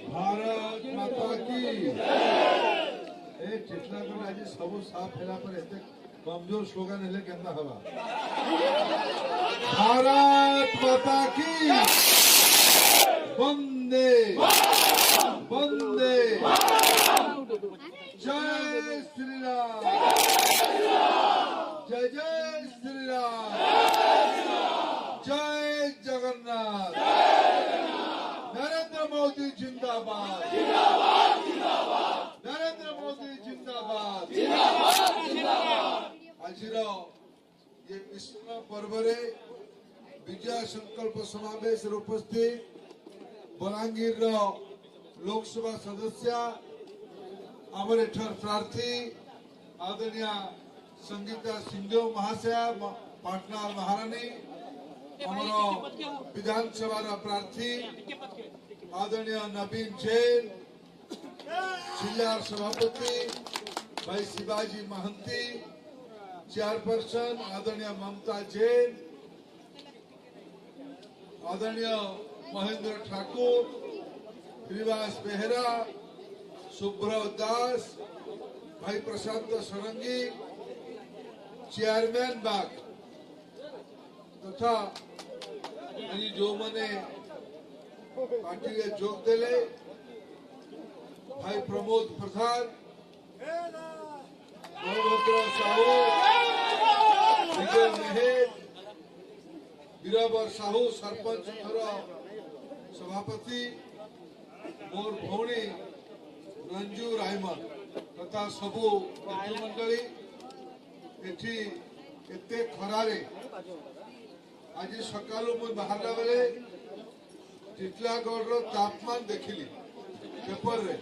भारत माता की ए चितलागढ़ आज सब साफ है पर एते कमजोर स्लोगन हेले केंदा हवा भारत माता की वंदे वंदे जय श्री राम जय जय श्री राम जय जगन्नाथ नरेंद्र मोदी जिंदाबाद जिंदाबाद जिंदाबाद नरेंद्र मोदी जिंदाबाद जिंदाबाद जिंदाबाद आज ये विश्व पर्व रे विजय संकल्प समावेश उपस्थित बलांगीर लोकसभा सदस्य आमर एठर प्रार्थी आदरणीय संगीता सिंधु महाशया पाटना महारानी आमर विधानसभा प्रार्थी आदरणीय नवीन जैन जिला सभापति भाई शिवाजी महंती चेयरपर्सन आदरणीय ममता जैन आदरणीय महेंद्र ठाकुर श्रीवास बेहरा सुब्रव दास भाई प्रशांत सरंगी चेयरमैन बाग तथा जो मैंने पार्टी के जोग देले भाई प्रमोद प्रधान बलभद्र साहू विजय मेहर वीरवर साहू सरपंच सभापति मोर भौणी रंजू रायमन तथा सबू मंडली एठी एते खरारे आज सकाल मुझे बाहर बेले टिटलागढ़ तापमान देखिली पेपर रे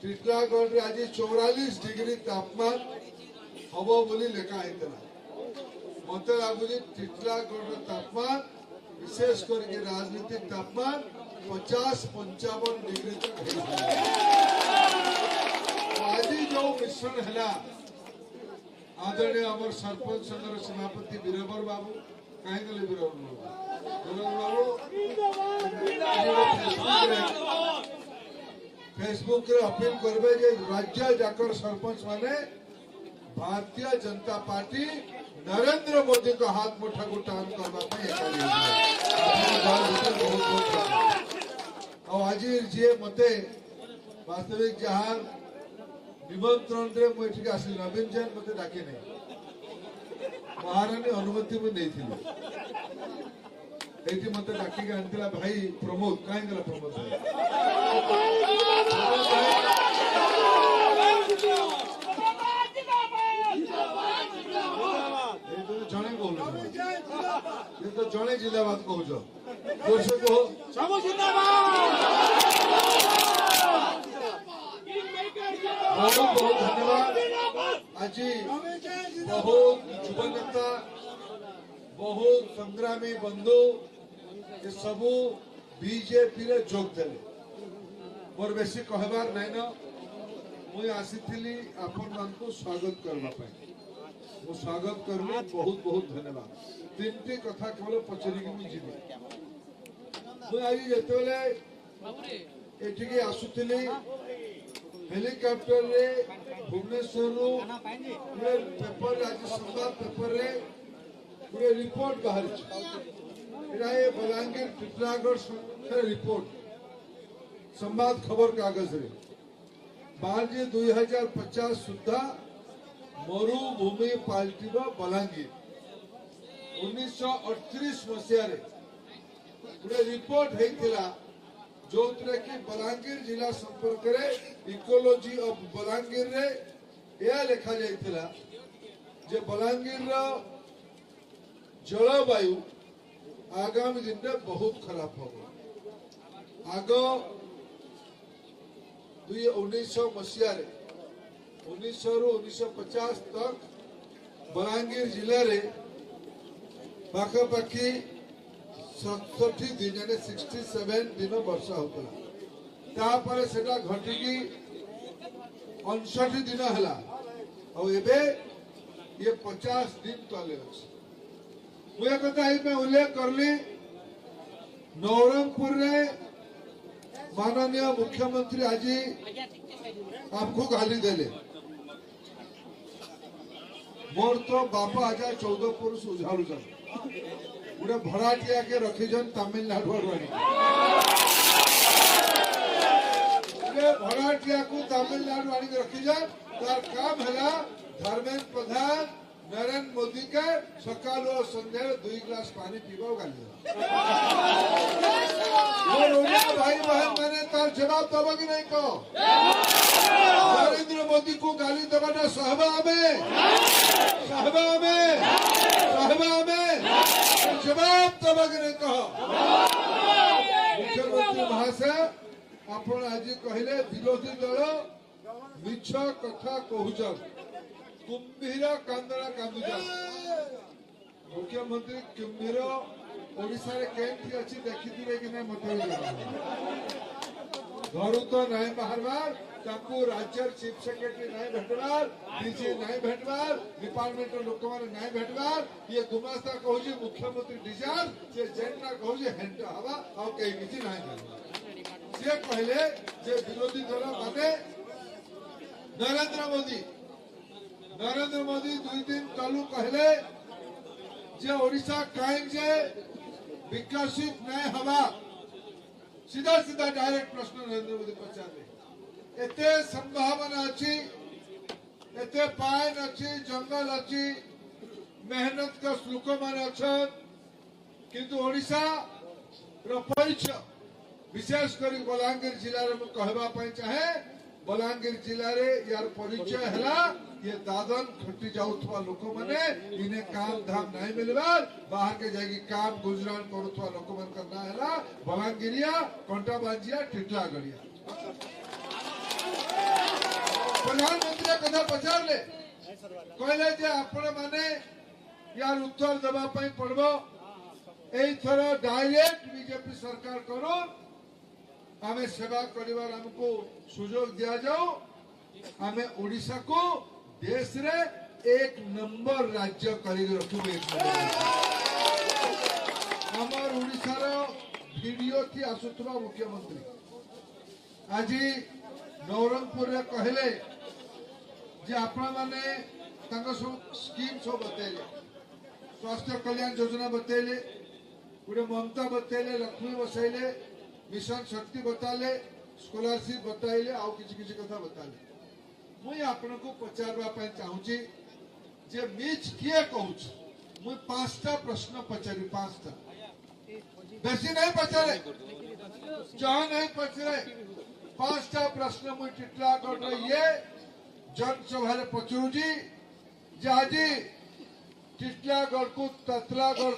टिटलागढ़ रे आज 44 डिग्री तापमान हम बोली लेखा मत लगुच टिटलागढ़ तापमान विशेष करके राजनीतिक तापमान 50-55 डिग्री तक आज जो मिश्रण है आदरणीय अमर सरपंच संघर सभापति वीरवर बाबू कहीं गले वीरवर बाबू फेसबुक रे अपील करबे जे राज्य जाकर सरपंच माने भारतीय जनता पार्टी नरेंद्र मोदी का हाथ मुठा को टान करवा और आज जी मते वास्तविक जहाँ निमंत्रण रे मुझे आसिल नवीन जैन मते डाके नहीं महारानी अनुमति में नहीं थी एठी मते डाकी के आनतिला भाई प्रमोद काहे गला प्रमोद जने बोल ये तो जने जिंदाबाद कहू जो जोर से कहो सब जिंदाबाद बहुत बहुत धन्यवाद आज बहुत युवा नेता बहुत संग्रामी बंधु ये सबू बीजेपी रे जोग देले मोर बेसी कहबार नहीं न मुई आसीथिली आपन मान को स्वागत करबा पाई वो स्वागत करबे बहुत बहुत धन्यवाद तीनटी कथा केवल पचरी कि मुई जीवी मुई आज जेतेले एठी के आसुथिली हेलीकॉप्टर रे भुवनेश्वर रो पेपर आज संवाद पेपर रे पूरे रिपोर्ट बाहर ये बलांगीर टिटलागढ़ रिपोर्ट संवाद खबर कागज रे 2050 सुधा मरुभूमि पाल्टिब बलांगीर 1938 मसीह गोटे रिपोर्ट होता जो कि बलांगीर जिला संपर्क में इकोलॉजी ऑफ बलांगीर रे यह लिखा जाइथिला जे बलांगीर जलवायु आगामी दिन में बहुत खराब होगा आग 1900 मसीह 1900 रु 1950 तक बलांगीर जिले रे पाखापाखि 67 दिन यानी 67 दिन वर्षा होता तापर सेटा घटिकी 59 दिन है और एबे ये 50 दिन तले अच्छे मुझे कथा में उल्लेख करली नवरंगपुर रे माननीय मुख्यमंत्री आज आपको गाली देले मोर तो बापा आज 14 पुरुष उझालु गोटे भड़ाटिया के रखीजन तमिलनाडु भड़ाटिया को तमिलनाडु आनी रखीजन तार काम है धर्मेंद्र प्रधान नरेंद्र मोदी के सकाल और संध्या 2 गिलास पानी पीवा गाली भाई बहन मैंने तार जवाब दबा कि नहीं कहो नरेंद्र मोदी को गाली दबाना सहबा में जवाब दबा कि नहीं कहो मुख्यमंत्री महाशय आपण आज कहले विरोधी दल मिछ कथा कहूछन कुंभीर कांदना कांदुछन मुख्यमंत्री कुंभीर ओडिशा रे केंति अछि देखिथिबे कि नै मते घरु तो नहीं बाहरबार ताकू राज्य चीफ सेक्रेटरी नहीं भेटबार डीजी नहीं भेटबार डिपार्टमेंट लोक माने नहीं भेटबार ये गुमास्ता कहूजी मुख्यमंत्री डिजार्ज से जेन्ना कहूजी हेंटा हवा आ के किछि नहीं से कहले जे विरोधी दल माने नरेंद्र मोदी 2 दिन तलू कहले जे ओडिशा काहे जे विकसित नहीं हवा सीधा सीधा डायरेक्ट प्रश्न नरेंद्र मोदी पचारे एते संभावना अच्छी एते पान अच्छी जंगल अच्छी मेहनत का लोक मान अच्छा किंतु ओडिशा परिचय विशेष कर बलांगीर जिले में कहवाई चाहे बलांगीर जिले में यार परिचय है ये दादन खटी जाऊथवा लोक माने इन्हें काम धाम नहीं मिलबार बाहर के जाएगी काम गुजरान करुथवा लोक मन करना है बलांगीरिया कंटा बांजिया टिटला गड़िया प्रधानमंत्री कथा पचार ले कहले जे आपण माने यार उत्तर देबा पई पड़बो एई थर डायरेक्ट बीजेपी सरकार करो आमे सेवा करिवार हमको सुजोग दिया जाओ आमे ओडिशा को देश रे 1 नंबर राज्य करी रखबे हमर ओडिशा रो वीडियो थी आसुथवा मुख्यमंत्री आज नवरंगपुर रे कहले जे आपना माने तांको सब स्कीम सब बतेले स्वास्थ्य कल्याण योजना बतेले गुडे ममता बतेले लक्ष्मी बसैले मिशन शक्ति बताले स्कॉलरशिप बताइले आउ किछि कथा बताले मुई आपन को पचारवा पय चाहूची जे मिछ किए कहूछ मुई 5टा प्रश्न पचारी 5टा बेसी नहीं पचारे जहां नहीं पचारे 5टा प्रश्न मुई टिटलागढ़ रे ये जनसभा रे पचरूजी जे आज टिटलागढ़ को ततलागढ़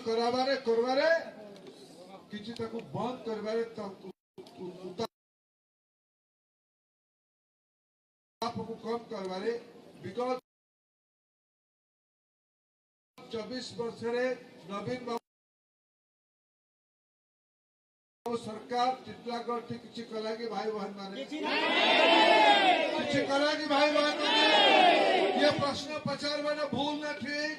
करवारे किछि ताको बंद करबारे आपको कम करवारे विगत 24 वर्ष रे नवीन बाबू सरकार टिटलागढ़ थी किछि कलागी भाई बहन माने किछि कलागी भाई बहन माने ये प्रश्न पचार में भूल न ठीक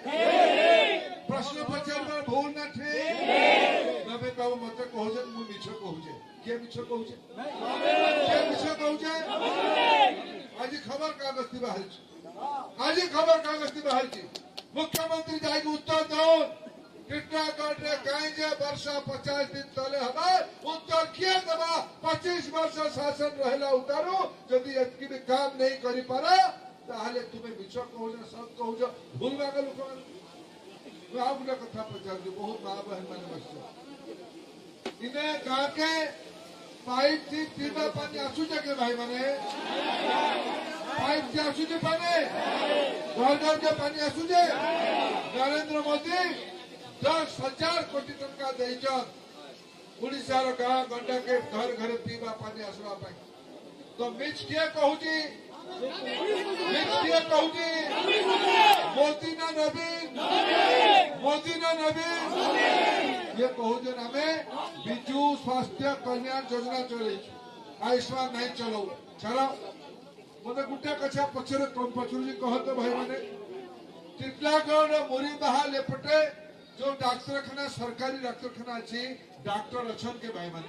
प्रश्न पचार में भूल न ठीक नवीन बाबू मते कहजे मु मिछ कहूजे के मिछ कहूजे के मिछ कहूजे आज खबर कागज थी बाहर मुख्यमंत्री जाए उत्तर दो टिटलागढ़ रे कहीं जे वर्षा 50 दिन तले हमार उत्तर किए दबा 25 वर्ष शासन रहला उतारो यदि एतकी भी काम नहीं करी पारा ताहले तुम्हें मिछ कहूजे सब कहूजे भूलवा के लोक मैं आप लोग कथा पचार जो बहुत मां बहन माने बस इने कहा के पाइप थी पीवा पानी आसुजे के भाई माने पाइप थी आसुजे पानी घर के पानी आसुजे नरेंद्र मोदी 10,000 कोटी टंका देइछन ओडिशा रो गाँ गंडा के घर घर पीवा पानी आसवा पाई तो मिछ के कहूजी मोदी ना नवीन ये कहूजे नामे बिजू स्वास्थ्य कल्याण योजना चले आयुष्मान नहीं चलो चलो मते गुटे कछा पछरे कम पछुजी कहत भाई माने टिटलागढ़ मुरी बहाल एपटे जो डाक्तरखाना सरकारी डाक्तरखाना अच्छी डॉक्टर अछन के भाई माने